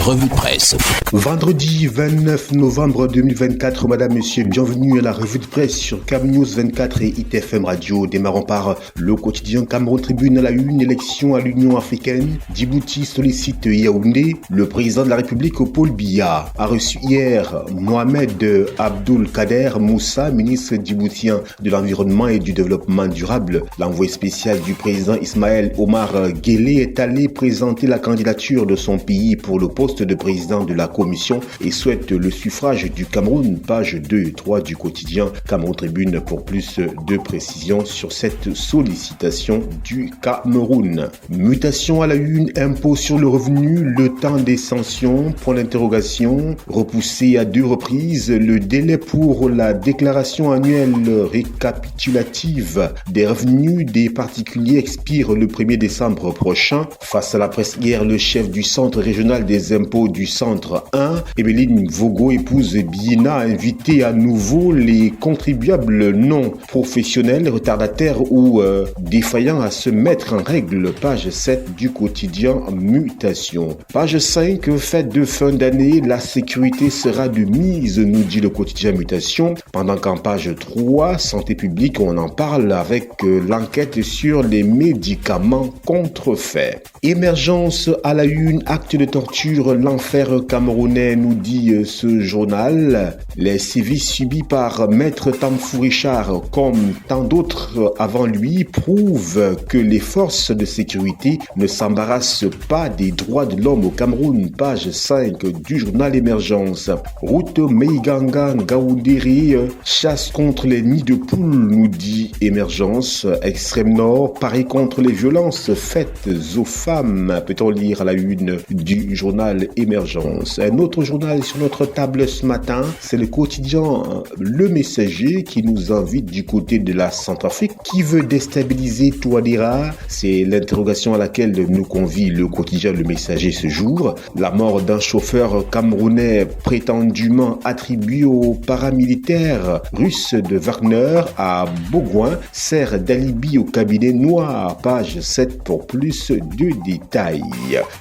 revue de presse. Vendredi 29 novembre 2024, madame, monsieur, bienvenue à la revue de presse sur Cam News 24 et ITFM Radio. Démarrons par le quotidien Cameroun Tribune à la une, élection à l'Union africaine. Djibouti sollicite Yaoundé. Le président de la République, Paul Biya, a reçu hier Mohamed Abdul Kader Moussa, ministre djiboutien de l'Environnement et du Développement durable. L'envoyé spécial du président Ismaël Omar Guelleh est allé présenter la candidature de son pays pour le poste de président de la commission et souhaite le suffrage du Cameroun. Page 2 et 3 du quotidien Cameroun Tribune pour plus de précisions sur cette sollicitation du Cameroun. Mutation à la une, impôt sur le revenu, le temps des sanctions, point d'interrogation, repoussé à 2 reprises, le délai pour la déclaration annuelle récapitulative des revenus des particuliers expire le 1er décembre prochain. Face à la presse hier, le chef du centre régional des impôts du centre 1, Emeline Vogo, épouse Biina, a invité à nouveau les contribuables non professionnels, retardataires ou défaillants à se mettre en règle. Page 7 du quotidien Mutation. Page 5, fête de fin d'année, la sécurité sera de mise, nous dit le quotidien Mutation. Pendant qu'en page 3, santé publique, on en parle avec l'enquête sur les médicaments contrefaits. Émergence à la une, acte de torture, l'enfer camerounais, nous dit ce journal. Les sévices subis par Maître Tamfou Richard, comme tant d'autres avant lui, prouvent que les forces de sécurité ne s'embarrassent pas des droits de l'homme au Cameroun. Page 5 du journal Émergence. Route Meiganga Ngaoundéré, chasse contre les nids de poules, nous dit Émergence. Extrême Nord, parie contre les violences faites aux femmes, peut-on lire à la une du journal Émergence. Un autre journal sur notre table ce matin, c'est le quotidien Le Messager qui nous invite du côté de la Centrafrique. Qui veut déstabiliser Touadéra? C'est l'interrogation à laquelle nous convie le quotidien Le Messager ce jour. La mort d'un chauffeur camerounais prétendument attribué aux paramilitaires russes de Wagner à Bourgoin sert d'alibi au cabinet noir. Page 7 pour plus de détails.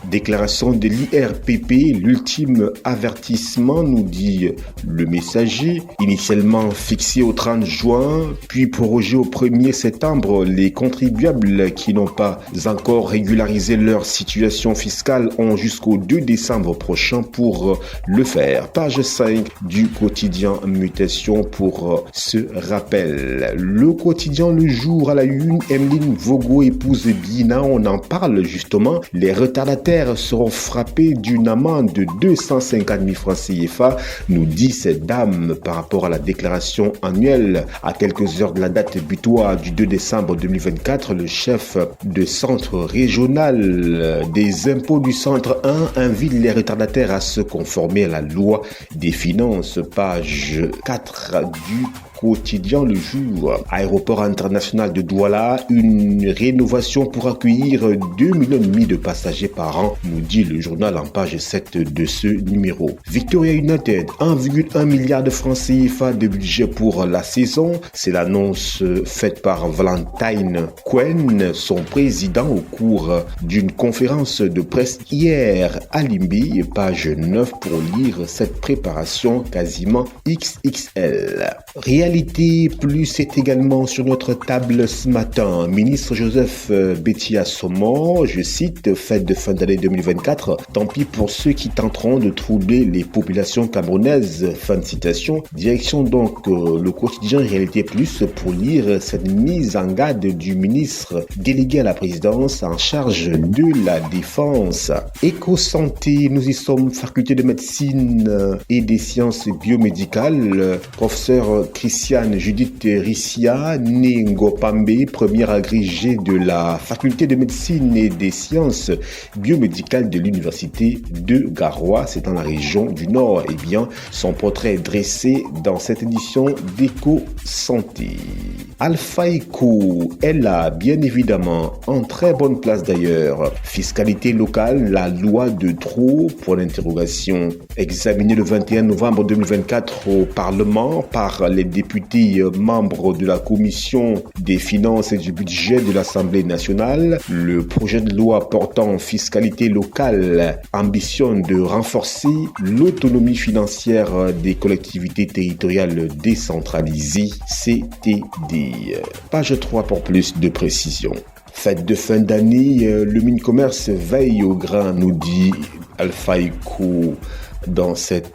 Déclaration de l'IRPP, l'ultime avertissement, nous dit Le Messager. Initialement fixé au 30 juin, puis prorogé au 1er septembre, les contribuables qui n'ont pas encore régularisé leur situation fiscale ont jusqu'au 2 décembre prochain pour le faire. Page 5 du quotidien Mutation pour ce rappel. Le quotidien Le Jour à la une, Emeline Vogo, épouse Biina, on en parle justement. Les retardataires seront frappés d'une amende de 250 000 francs CFA, nous dit cette dame par rapport à la déclaration annuelle. À quelques heures de la date butoir du 2 décembre 2024, le chef de centre régional des impôts du centre 1 invite les retardataires à se conformer à la loi des finances. Page 4 du quotidien Le Jour. Aéroport international de Douala, une rénovation pour accueillir 2,5 millions de passagers par an, nous dit le journal en page 7 de ce numéro. Victoria United, 1,1 milliard de francs CFA de budget pour la saison. C'est l'annonce faite par Valentine Quen, son président, au cours d'une conférence de presse hier à Limbi, page 9 pour lire cette préparation quasiment XXL. Réalité plus est également sur notre table ce matin. Ministre Joseph Betty Assomo, je cite, fête de fin d'année 2024, tant pis pour ceux qui tenteront de troubler les populations camerounaises, fin de citation. Direction donc le quotidien Réalité plus pour lire cette mise en garde du ministre délégué à la présidence en charge de la défense. Éco-santé, nous y sommes, faculté de médecine et des sciences biomédicales, professeur Christiane Judith Rissia Ngopambe, première agrégée de la faculté de médecine et des sciences biomédicales de l'université de Garoua, c'est dans la région du Nord. Eh bien, son portrait est dressé dans cette édition d'Éco-santé. Alpha Eco est là, bien évidemment, en très bonne place d'ailleurs. Fiscalité locale, la loi de trop, pour l'interrogation, examinée le 21 novembre 2024 au Parlement par les députés député membre de la commission des finances et du budget de l'Assemblée nationale, le projet de loi portant fiscalité locale ambitionne de renforcer l'autonomie financière des collectivités territoriales décentralisées, CTD. Page 3 pour plus de précisions. Fête de fin d'année, le Mincommerce veille au grain, nous dit Alpha Eco dans cette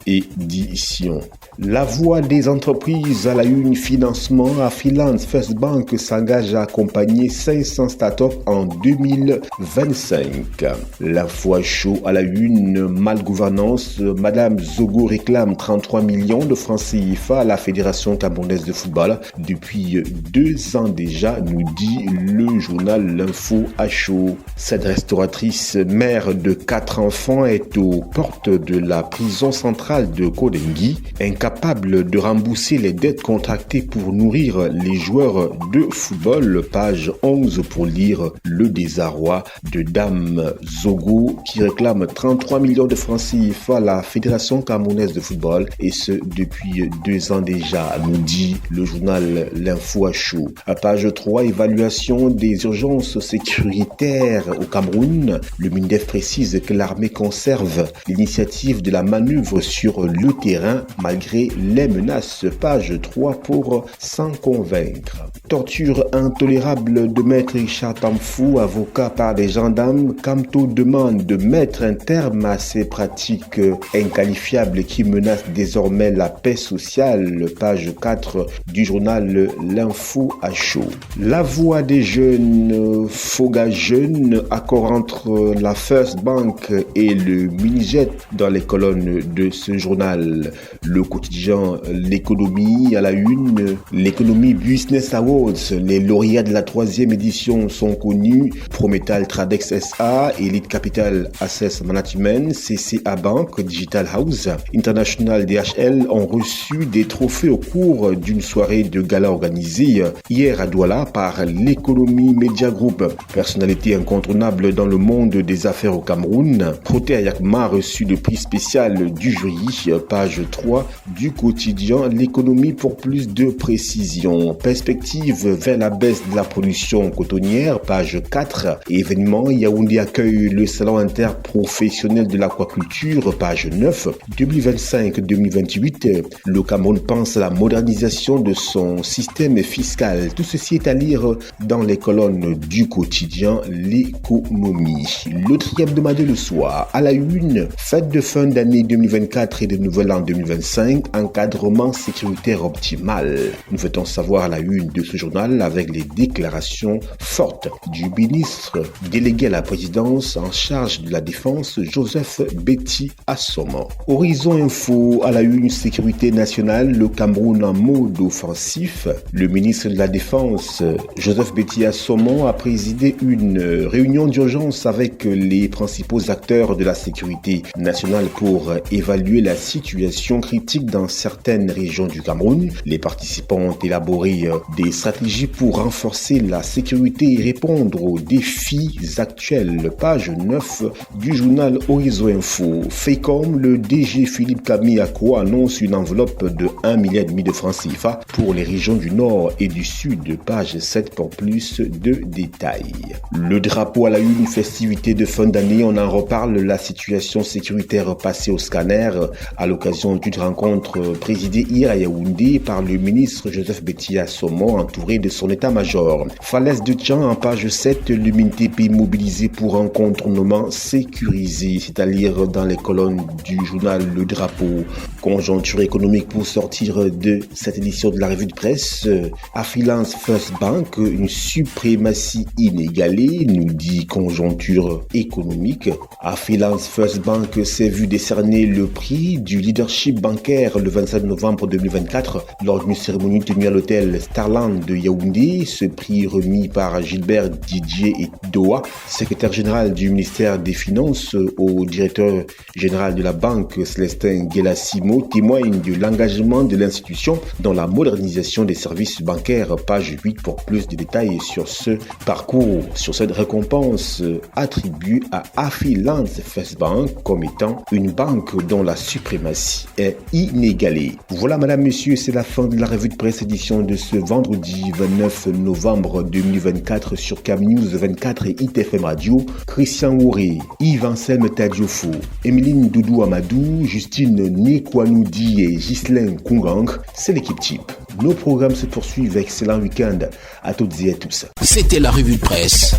édition. La voix des entreprises à la une, financement. Afilance First Bank s'engage à accompagner 500 startups en 2025. La voix chaud à la une, malgouvernance. Madame Zogo réclame 33 millions de francs CFA à la Fédération camerounaise de football depuis 2 ans déjà, nous dit le journal L'Info à chaud. Cette restauratrice, mère de 4 enfants, est aux portes de la prison centrale de Kodengui, incapable de rembourser les dettes contractées pour nourrir les joueurs de football. Page 11 pour lire le désarroi de Dame Zogo qui réclame 33 millions de francs CFA à la Fédération camerounaise de football, et ce depuis 2 ans déjà, nous dit le journal L'Info à chaud. À page 3, évaluation des urgences sécuritaires au Cameroun. Le MINDEF précise que l'armée conserve l'initiative de la manœuvre sur le terrain malgré les menaces. Page 3 pour s'en convaincre. Torture intolérable de maître Richard Tamfou, avocat par des gendarmes. Camto demande de mettre un terme à ces pratiques inqualifiables qui menacent désormais la paix sociale. Page 4 du journal L'Info à chaud. La voix des jeunes, Foga Jeunes, accord entre la First Bank et le Minijet dans les colonnes de ce journal. Le quotidien L'économie à la une, l'économie Business Awards, les lauréats de la 3e édition sont connus. Prometal Tradex SA, Elite Capital Assets Management, CCA Bank, Digital House, International DHL ont reçu des trophées au cours d'une soirée de gala organisée hier à Douala par l'Economy Media Group. Personnalité incontournable dans le monde des affaires au Cameroun, Protea Yakma a reçu le prix spécial du jury. Page 3 du quotidien L'économie pour plus de précision. Perspective vers la baisse de la production cotonnière. Page 4. Événement, Yaoundé accueille le salon interprofessionnel de l'aquaculture. Page 9. 2025-2028. Le Cameroun pense à la modernisation de son système fiscal. Tout ceci est à lire dans les colonnes du quotidien L'économie. Le hebdomadaire le soir. À la une, fête de fin d'année 2024 et de nouvel an 2025, encadrement sécuritaire optimal. Nous faisons savoir à la une de ce journal avec les déclarations fortes du ministre délégué à la présidence en charge de la défense, Joseph Betty Assomo. Horizon Info à la une, sécurité nationale, le Cameroun en mode offensif. Le ministre de la Défense, Joseph Betty Assomo, a présidé une réunion d'urgence avec les principaux acteurs de la sécurité nationale pour évaluer la situation critique dans certaines régions du Cameroun. Les participants ont élaboré des stratégies pour renforcer la sécurité et répondre aux défis actuels. Page 9 du journal Horizon Info. FECOM, le DG Philippe Kamiako annonce une enveloppe de 1,5 milliard de francs CFA pour les régions du Nord et du Sud. Page 7 pour plus de détails. Le drapeau à la une, festivité de fin d'année, on en reparle. La situation sécuritaire passée au scanner à l'occasion d'une rencontre présidée hier à Yaoundé par le ministre Joseph Betty Assomo, entouré de son état-major. Falaise de Tchan en page 7, l'unité pays mobilisée pour un contournement sécurisé, c'est à lire dans les colonnes du journal Le Drapeau. Conjoncture économique pour sortir de cette édition de la revue de presse. Affluence First Bank, une suprématie inégalée, nous dit Conjoncture économique. Affluence First Bank s'est vu décerner le prix du leadership bancaire le 25 novembre 2024 lors d'une cérémonie tenue à l'hôtel Starland de Yaoundé. Ce prix remis par Gilbert Didier et Doha, secrétaire général du ministère des Finances, au directeur général de la banque Célestin Guelassimo, témoigne de l'engagement de l'institution dans la modernisation des services bancaires. Page 8 pour plus de détails sur ce parcours, sur cette récompense attribuée à Affluence First Bank comme étant une banque dont la suprématie est inégalée. Voilà madame, monsieur, c'est la fin de la revue de presse édition de ce vendredi 29 novembre 2024 sur CamNews 24 et ITFM Radio. Christian Ouré, Yves Anselme Tadjofo, Emeline Doudou Amadou, Justine Nekwanoudi et Ghislain Kungang, c'est l'équipe type. Nos programmes se poursuivent. Excellent week-end à toutes et à tous. C'était la revue de presse.